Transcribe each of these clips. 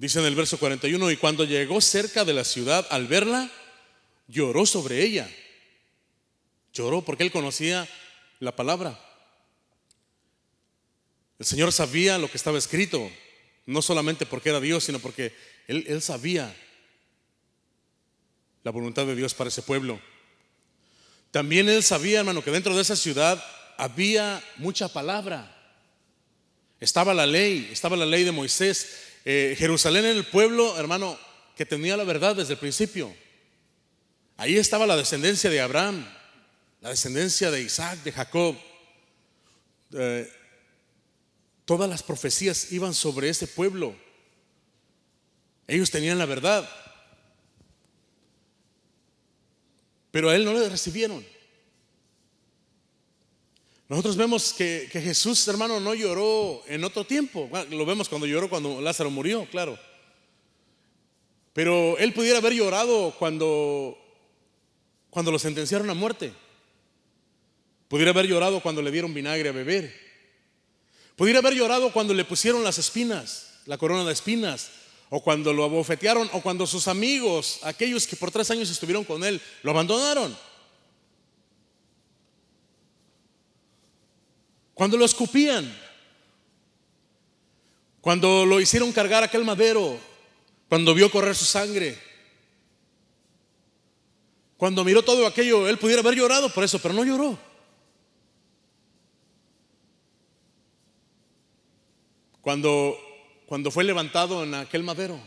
Dice en el verso 41: y cuando llegó cerca de la ciudad, al verla, lloró sobre ella. Lloró porque él conocía la palabra. El Señor sabía lo que estaba escrito, no solamente porque era Dios, sino porque él sabía la voluntad de Dios para ese pueblo. También él sabía, hermano, que dentro de esa ciudad había mucha palabra. Estaba la ley de Moisés. Jerusalén era el pueblo, hermano, que tenía la verdad desde el principio. Ahí estaba la descendencia de Abraham, la descendencia de Isaac, de Jacob. Todas las profecías iban sobre ese pueblo. Ellos tenían la verdad, pero a él no le recibieron. Nosotros vemos que Jesús, hermano, no lloró en otro tiempo. Bueno, lo vemos cuando lloró cuando Lázaro murió, claro. Pero él pudiera haber llorado cuando lo sentenciaron a muerte. Pudiera haber llorado cuando le dieron vinagre a beber. Pudiera haber llorado cuando le pusieron las espinas, la corona de espinas, o cuando lo abofetearon, o cuando sus amigos, aquellos que por 3 años estuvieron con él, lo abandonaron. Cuando lo escupían, cuando lo hicieron cargar aquel madero, cuando vio correr su sangre, cuando miró todo aquello, él pudiera haber llorado por eso, pero no lloró. Cuando fue levantado en aquel madero,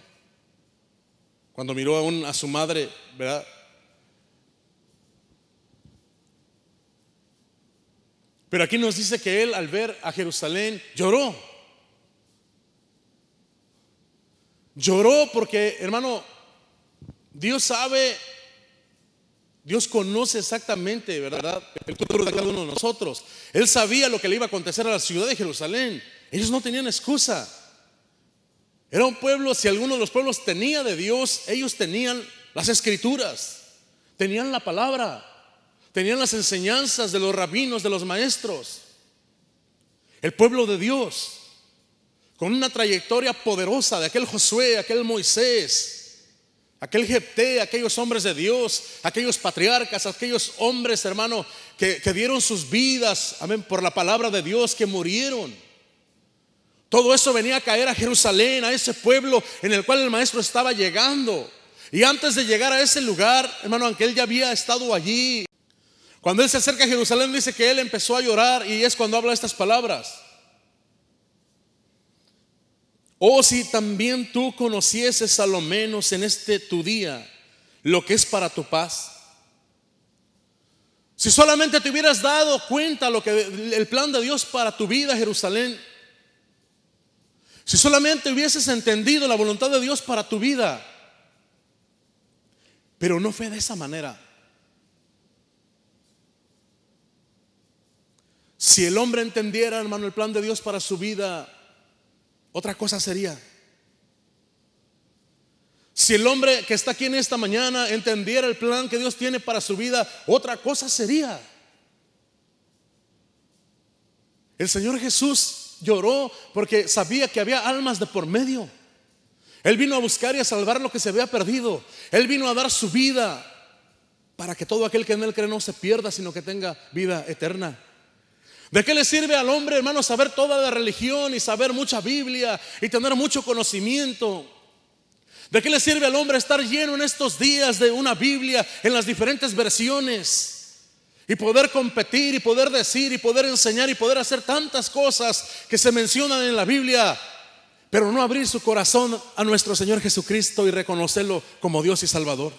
cuando miró a su madre, ¿verdad? Pero aquí nos dice que él, al ver a Jerusalén, lloró. Lloró porque, hermano, Dios sabe, Dios conoce exactamente, ¿verdad?, el futuro de cada uno de nosotros. Él sabía lo que le iba a acontecer a la ciudad de Jerusalén. Ellos no tenían excusa. Era un pueblo, si alguno de los pueblos tenía de Dios, ellos tenían las escrituras, tenían la palabra, tenían las enseñanzas de los rabinos, de los maestros. El pueblo de Dios, con una trayectoria poderosa de aquel Josué, aquel Moisés, aquel Jefté, aquellos hombres de Dios, aquellos patriarcas, aquellos hombres, hermano, que dieron sus vidas, amén, por la palabra de Dios, que murieron. Todo eso venía a caer a Jerusalén, a ese pueblo en el cual el maestro estaba llegando. Y antes de llegar a ese lugar, hermano, aunque él ya había estado allí, cuando él se acerca a Jerusalén, dice que él empezó a llorar, y es cuando habla estas palabras: oh, si también tú conocieses a lo menos en este tu día lo que es para tu paz. Si solamente te hubieras dado cuenta lo que el plan de Dios para tu vida, Jerusalén. Si solamente hubieses entendido la voluntad de Dios para tu vida. Pero no fue de esa manera. Si el hombre entendiera, hermano, el plan de Dios para su vida, otra cosa sería. Si el hombre que está aquí en esta mañana entendiera el plan que Dios tiene para su vida, otra cosa sería. El Señor Jesús lloró porque sabía que había almas de por medio. Él vino a buscar y a salvar lo que se había perdido. Él vino a dar su vida para que todo aquel que en él cree no se pierda, sino que tenga vida eterna. ¿De qué le sirve al hombre, hermano, saber toda la religión y saber mucha Biblia y tener mucho conocimiento? ¿De qué le sirve al hombre estar lleno en estos días de una Biblia en las diferentes versiones y poder competir y poder decir y poder enseñar y poder hacer tantas cosas que se mencionan en la Biblia, pero no abrir su corazón a nuestro Señor Jesucristo y reconocerlo como Dios y Salvador?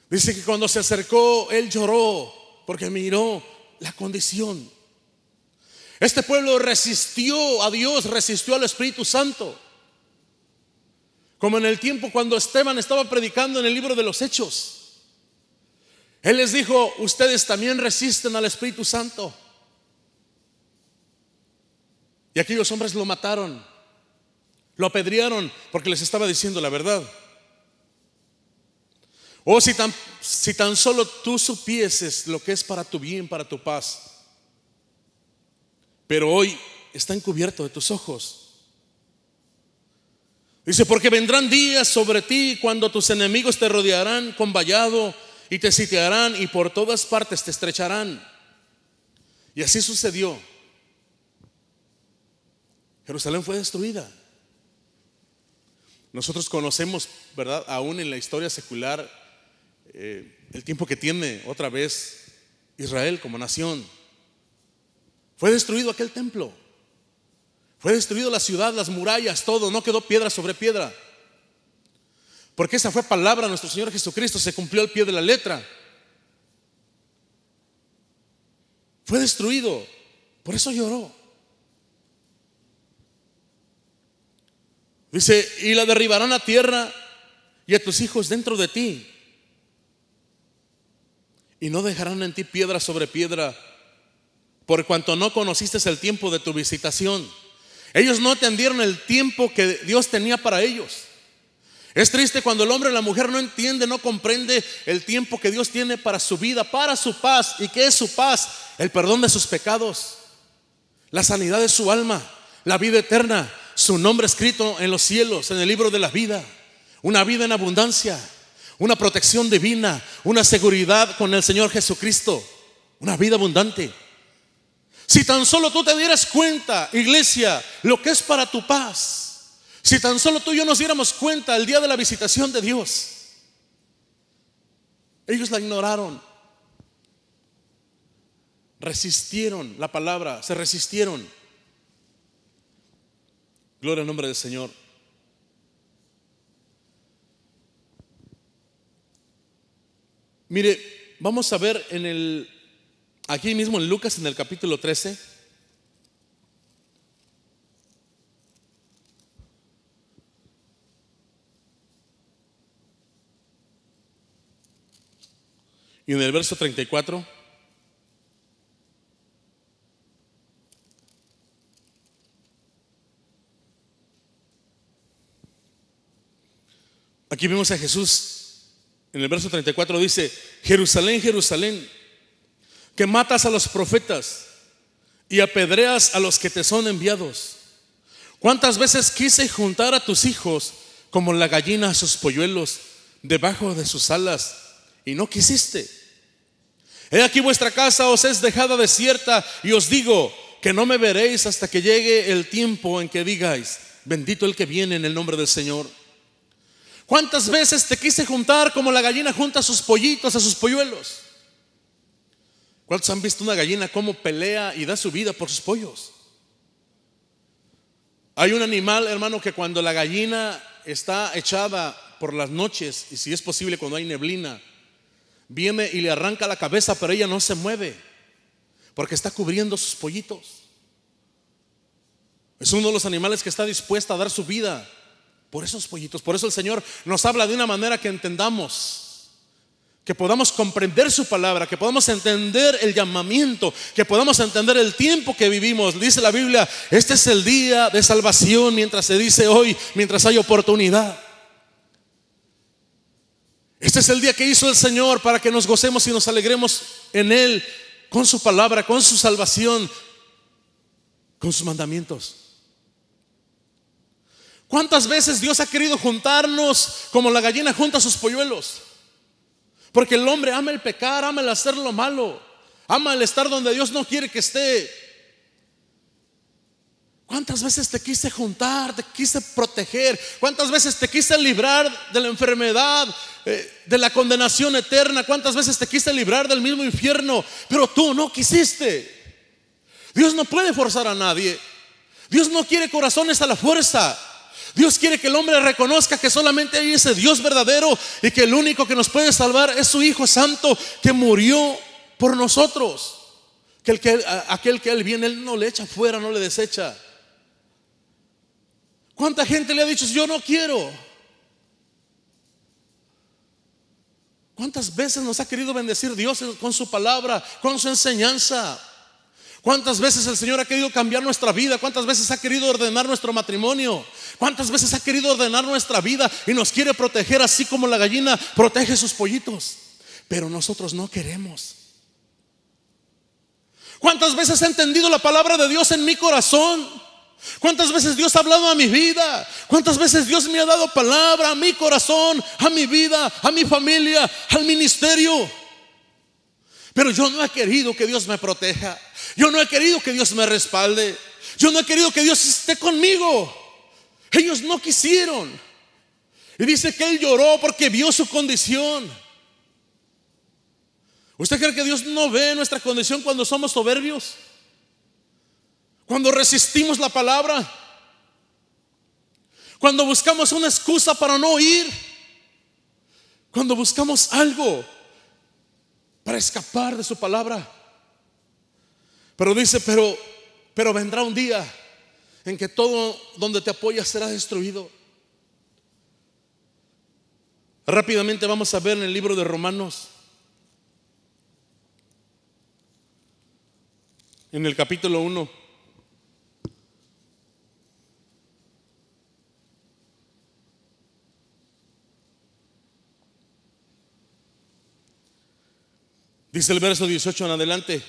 Dice que cuando se acercó, él lloró porque miró la condición. Este pueblo resistió a Dios, resistió al Espíritu Santo, como en el tiempo cuando Esteban estaba predicando en el libro de los Hechos. Él les dijo: ustedes también resisten al Espíritu Santo. Y aquellos hombres lo mataron, lo apedrearon porque les estaba diciendo la verdad. Oh, si tan solo tú supieses lo que es para tu bien, para tu paz. Pero hoy está encubierto de tus ojos. Dice, porque vendrán días sobre ti cuando tus enemigos te rodearán con vallado y te sitiarán y por todas partes te estrecharán. Y así sucedió. Jerusalén fue destruida. Nosotros conocemos, ¿verdad? Aún en la historia secular, el tiempo que tiene otra vez Israel como nación. Fue destruido aquel templo. Fue destruido la ciudad, las murallas, todo. No quedó piedra sobre piedra. Porque esa fue palabra de nuestro Señor Jesucristo. Se cumplió al pie de la letra. Fue destruido. Por eso lloró. Dice, y la derribarán a tierra y a tus hijos dentro de ti. Y no dejarán en ti piedra sobre piedra, por cuanto no conociste el tiempo de tu visitación. Ellos no entendieron el tiempo que Dios tenía para ellos. Es triste cuando el hombre o la mujer no entiende, no comprende el tiempo que Dios tiene para su vida, para su paz. ¿Y qué es su paz? El perdón de sus pecados, la sanidad de su alma, la vida eterna, su nombre escrito en los cielos, en el libro de la vida, una vida en abundancia, una protección divina, una seguridad con el Señor Jesucristo, una vida abundante. Si tan solo tú te dieras cuenta, iglesia, lo que es para tu paz. Si tan solo tú y yo nos diéramos cuenta el día de la visitación de Dios. Ellos la ignoraron. Resistieron la palabra, se resistieron. Gloria al nombre del Señor. Mire, vamos a ver aquí mismo en Lucas, en el capítulo 13. Y en el verso 34. Aquí vemos a Jesús. En el verso 34 dice: Jerusalén, Jerusalén, que matas a los profetas y apedreas a los que te son enviados. ¿Cuántas veces quise juntar a tus hijos como la gallina a sus polluelos debajo de sus alas, y no quisiste? He aquí vuestra casa os es dejada desierta, y os digo que no me veréis hasta que llegue el tiempo en que digáis: bendito el que viene en el nombre del Señor. ¿Cuántas veces te quise juntar como la gallina junta a sus pollitos, a sus polluelos? ¿Cuántos han visto una gallina cómo pelea y da su vida por sus pollos? Hay un animal, hermano, que cuando la gallina está echada por las noches, y si es posible cuando hay neblina, viene y le arranca la cabeza, pero ella no se mueve porque está cubriendo sus pollitos. Es uno de los animales que está dispuesta a dar su vida por esos pollitos. Por eso el Señor nos habla de una manera que entendamos, que podamos comprender su palabra, que podamos entender el llamamiento, que podamos entender el tiempo que vivimos. Dice la Biblia: este es el día de salvación, mientras se dice hoy, mientras hay oportunidad. Este es el día que hizo el Señor para que nos gocemos y nos alegremos en Él, con su palabra, con su salvación, con sus mandamientos. ¿Cuántas veces Dios ha querido juntarnos como la gallina junta sus polluelos? Porque el hombre ama el pecar, ama el hacer lo malo, ama el estar donde Dios no quiere que esté. ¿Cuántas veces te quise juntar, te quise proteger? ¿Cuántas veces te quise librar de la enfermedad, de la condenación eterna? ¿Cuántas veces te quise librar del mismo infierno? Pero tú no quisiste. Dios no puede forzar a nadie. Dios no quiere corazones a la fuerza. Dios quiere que el hombre reconozca que solamente hay ese Dios verdadero, y que el único que nos puede salvar es su Hijo Santo, que murió por nosotros. Aquel que Él viene, Él no le echa fuera, no le desecha. ¿Cuánta gente le ha dicho: yo no quiero? ¿Cuántas veces nos ha querido bendecir Dios con su palabra, con su enseñanza? ¿Cuántas veces el Señor ha querido cambiar nuestra vida? ¿Cuántas veces ha querido ordenar nuestro matrimonio? ¿Cuántas veces ha querido ordenar nuestra vida y nos quiere proteger, así como la gallina protege sus pollitos? Pero nosotros no queremos. ¿Cuántas veces he entendido la palabra de Dios en mi corazón? ¿Cuántas veces Dios ha hablado a mi vida? ¿Cuántas veces Dios me ha dado palabra a mi corazón, a mi vida, a mi familia, al ministerio? Pero yo no he querido que Dios me proteja. Yo no he querido que Dios me respalde. Yo no he querido que Dios esté conmigo. Ellos no quisieron. Y dice que Él lloró porque vio su condición. ¿Usted cree que Dios no ve nuestra condición cuando somos soberbios? Cuando resistimos la palabra, cuando buscamos una excusa para no ir, cuando buscamos algo para escapar de su palabra. Pero dice, pero vendrá un día en que todo donde te apoyas será destruido. Rápidamente vamos a ver en el libro de Romanos, en el capítulo 1. Dice el verso 18 en adelante: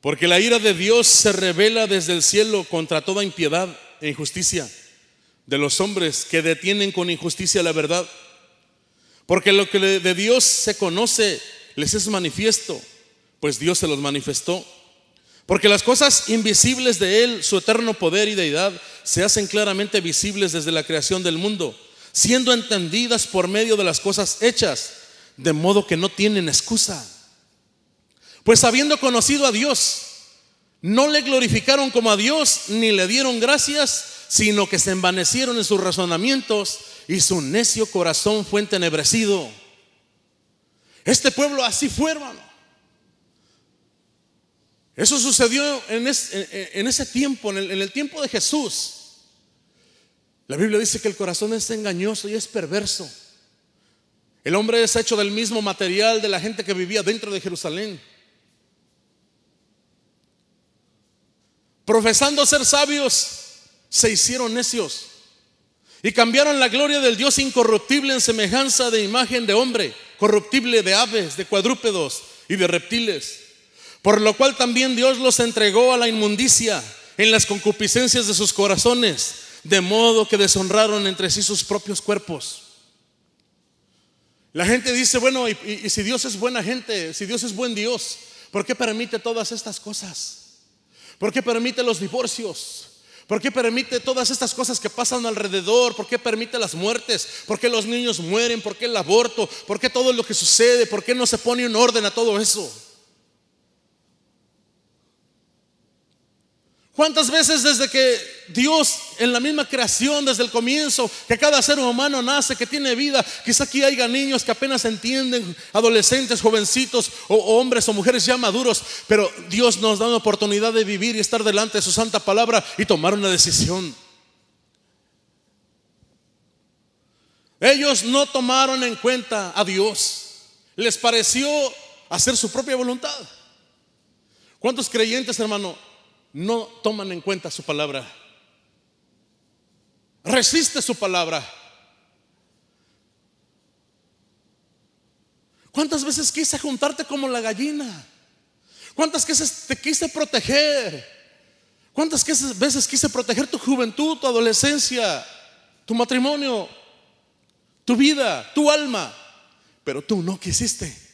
porque la ira de Dios se revela desde el cielo contra toda impiedad e injusticia de los hombres que detienen con injusticia la verdad. Porque lo que de Dios se conoce les es manifiesto, pues Dios se los manifestó. Porque las cosas invisibles de Él, su eterno poder y deidad, se hacen claramente visibles desde la creación del mundo, siendo entendidas por medio de las cosas hechas, de modo que no tienen excusa. Pues habiendo conocido a Dios, no le glorificaron como a Dios, ni le dieron gracias, sino que se envanecieron en sus razonamientos, y su necio corazón fue entenebrecido. Este pueblo así fue, hermano. Eso sucedió en ese tiempo, en el tiempo de Jesús. La Biblia dice que el corazón es engañoso y es perverso. El hombre es hecho del mismo material de la gente que vivía dentro de Jerusalén. Profesando ser sabios, se hicieron necios y cambiaron la gloria del Dios incorruptible en semejanza de imagen de hombre, corruptible, de aves, de cuadrúpedos y de reptiles. Por lo cual también Dios los entregó a la inmundicia en las concupiscencias de sus corazones, de modo que deshonraron entre sí sus propios cuerpos. La gente dice, bueno, y si Dios es buena gente, si Dios es buen Dios, ¿por qué permite todas estas cosas? ¿Por qué permite los divorcios? ¿Por qué permite todas estas cosas que pasan alrededor? ¿Por qué permite las muertes? ¿Por qué los niños mueren? ¿Por qué el aborto? ¿Por qué todo lo que sucede? ¿Por qué no se pone un orden a todo eso? ¿Cuántas veces desde que Dios en la misma creación, desde el comienzo, que cada ser humano nace, que tiene vida, quizá aquí haya niños que apenas entienden, adolescentes, jovencitos o hombres o mujeres ya maduros, pero Dios nos da una oportunidad de vivir y estar delante de su santa palabra y tomar una decisión? Ellos no tomaron en cuenta a Dios, les pareció hacer su propia voluntad. ¿Cuántos creyentes, hermano, no toman en cuenta su palabra? Resiste su palabra. ¿Cuántas veces quise juntarte como la gallina? ¿Cuántas veces te quise proteger? ¿Cuántas veces quise proteger tu juventud, tu adolescencia, tu matrimonio, tu vida, tu alma? Pero tú no quisiste.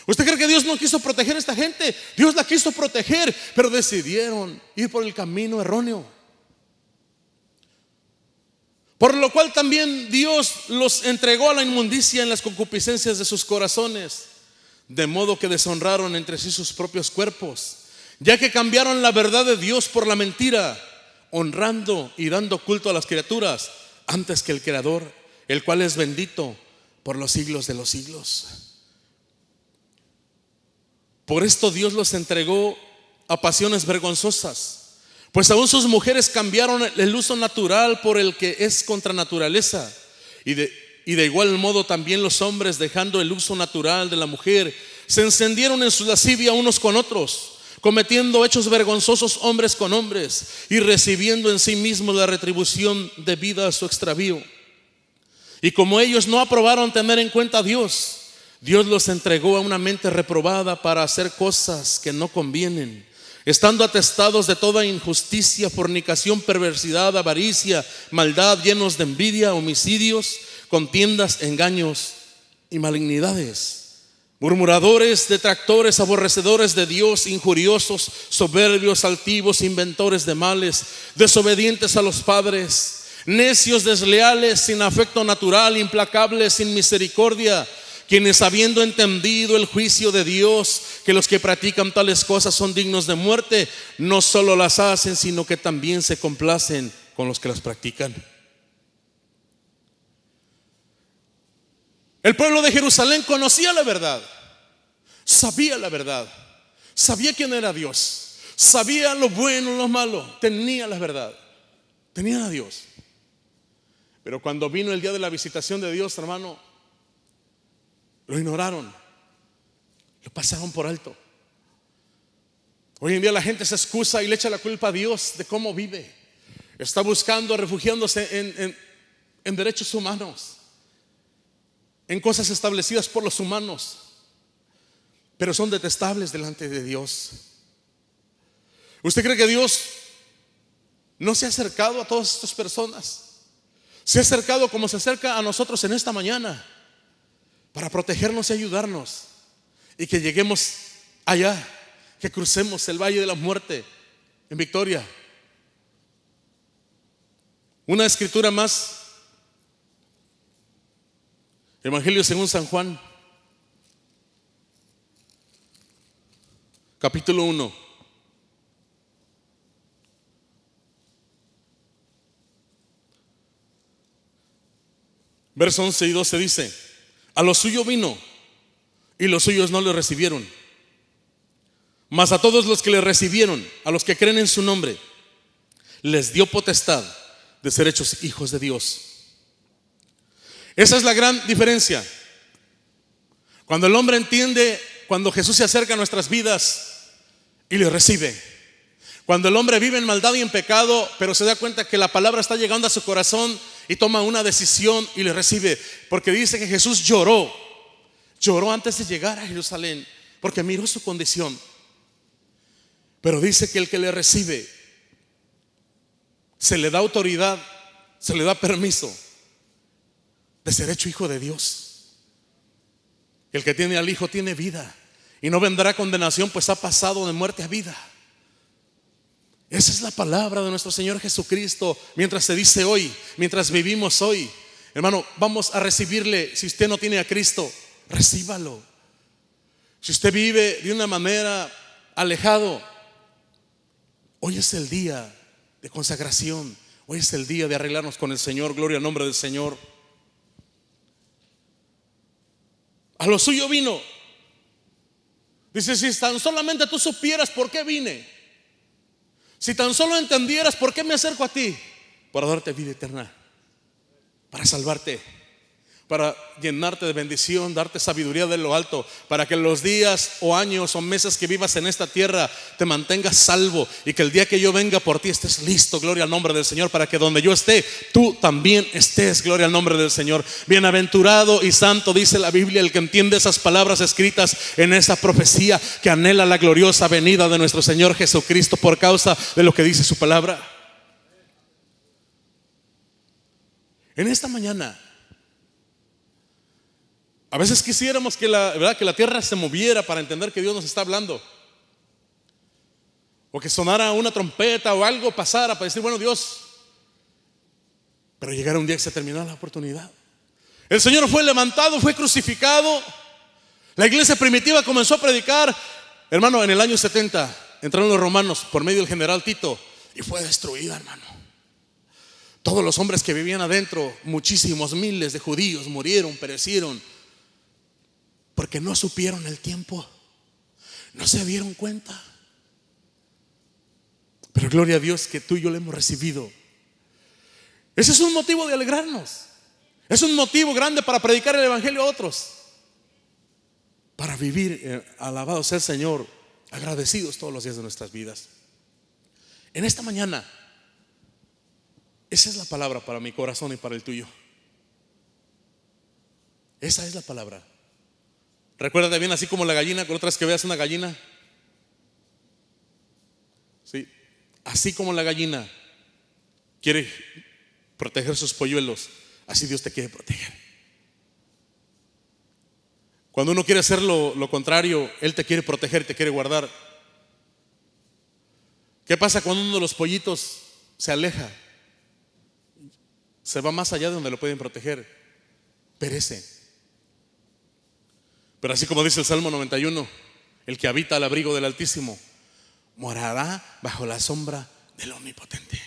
¿Usted cree que Dios no quiso proteger a esta gente? Dios la quiso proteger, pero decidieron ir por el camino erróneo. Por lo cual también Dios los entregó a la inmundicia en las concupiscencias de sus corazones, de modo que deshonraron entre sí sus propios cuerpos, ya que cambiaron la verdad de Dios por la mentira, honrando y dando culto a las criaturas antes que el Creador, el cual es bendito por los siglos de los siglos. Por esto Dios los entregó a pasiones vergonzosas, pues aún sus mujeres cambiaron el uso natural por el que es contra naturaleza, y de igual modo también los hombres, dejando el uso natural de la mujer, se encendieron en su lascivia unos con otros, cometiendo hechos vergonzosos hombres con hombres, y recibiendo en sí mismos la retribución debida a su extravío. Y como ellos no aprobaron tener en cuenta a Dios, Dios los entregó a una mente reprobada para hacer cosas que no convienen, estando atestados de toda injusticia, fornicación, perversidad, avaricia, maldad, llenos de envidia, homicidios, contiendas, engaños y malignidades, murmuradores, detractores, aborrecedores de Dios, injuriosos, soberbios, altivos, inventores de males, desobedientes a los padres, necios, desleales, sin afecto natural, implacables, sin misericordia, quienes habiendo entendido el juicio de Dios, que los que practican tales cosas son dignos de muerte, no solo las hacen, sino que también se complacen con los que las practican. El pueblo de Jerusalén conocía la verdad, sabía la verdad, sabía quién era Dios, sabía lo bueno, lo malo, tenía la verdad, tenían a Dios. Pero cuando vino el día de la visitación de Dios, hermano, lo ignoraron, lo pasaron por alto. Hoy en día la gente se excusa y le echa la culpa a Dios de cómo vive. Está buscando, refugiándose en derechos humanos, en cosas establecidas por los humanos, pero son detestables delante de Dios. ¿Usted cree que Dios no se ha acercado a todas estas personas? Se ha acercado como se acerca a nosotros en esta mañana, para protegernos y ayudarnos, y que lleguemos allá, que crucemos el valle de la muerte en victoria. Una escritura más, Evangelio según San Juan, capítulo 1. Versos 11 y 12 dice: a lo suyo vino y los suyos no le recibieron, mas a todos los que le recibieron, a los que creen en su nombre, les dio potestad de ser hechos hijos de Dios. Esa es la gran diferencia. Cuando el hombre entiende, cuando Jesús se acerca a nuestras vidas y le recibe. Cuando el hombre vive en maldad y en pecado, pero se da cuenta que la palabra está llegando a su corazón y toma una decisión y le recibe. Porque dice que Jesús lloró antes de llegar a Jerusalén, porque miró su condición. Pero dice que el que le recibe, se le da autoridad, se le da permiso de ser hecho hijo de Dios. El que tiene al Hijo tiene vida, y no vendrá condenación, pues ha pasado de muerte a vida. Esa es la palabra de nuestro Señor Jesucristo. Mientras se dice hoy, mientras vivimos hoy, hermano, vamos a recibirle. Si usted no tiene a Cristo, recíbalo. Si usted vive de una manera alejado, hoy es el día de consagración. Hoy es el día de arreglarnos con el Señor. Gloria al nombre del Señor. A lo suyo vino. Dice: si tan solamente tú supieras por qué vine, si tan solo entendieras por qué me acerco a ti, para darte vida eterna, para salvarte, para llenarte de bendición, darte sabiduría de lo alto, para que los días o años o meses que vivas en esta tierra te mantengas salvo, y que el día que yo venga por ti estés listo. Gloria al nombre del Señor, para que donde yo esté, tú también estés. Gloria al nombre del Señor. Bienaventurado y santo, dice la Biblia, el que entiende esas palabras escritas en esa profecía, que anhela la gloriosa venida de nuestro Señor Jesucristo por causa de lo que dice su palabra. En esta mañana, a veces quisiéramos que la tierra se moviera para entender que Dios nos está hablando, o que sonara una trompeta o algo pasara para decir: bueno, Dios. Pero llegara un día que se terminara la oportunidad. El Señor fue levantado, fue crucificado. La iglesia primitiva comenzó a predicar. Hermano, en el año 70 entraron los romanos por medio del general Tito y fue destruida, hermano. Todos los hombres que vivían adentro, muchísimos miles de judíos murieron, perecieron, porque no supieron el tiempo, no se dieron cuenta. Pero gloria a Dios que tú y yo le hemos recibido. Ese es un motivo de alegrarnos. Es un motivo grande para predicar el evangelio a otros, para vivir, alabado sea el Señor, agradecidos todos los días de nuestras vidas. En esta mañana, esa es la palabra para mi corazón y para el tuyo. Esa es la palabra. Recuérdate bien, así como la gallina, con otras que veas una gallina, así como la gallina quiere proteger sus polluelos, así Dios te quiere proteger. Cuando uno quiere hacer lo contrario, Él te quiere proteger, te quiere guardar. ¿Qué pasa cuando uno de los pollitos se aleja? Se va más allá de donde lo pueden proteger, perece. Pero así como dice el Salmo 91, el que habita al abrigo del Altísimo morará bajo la sombra del Omnipotente.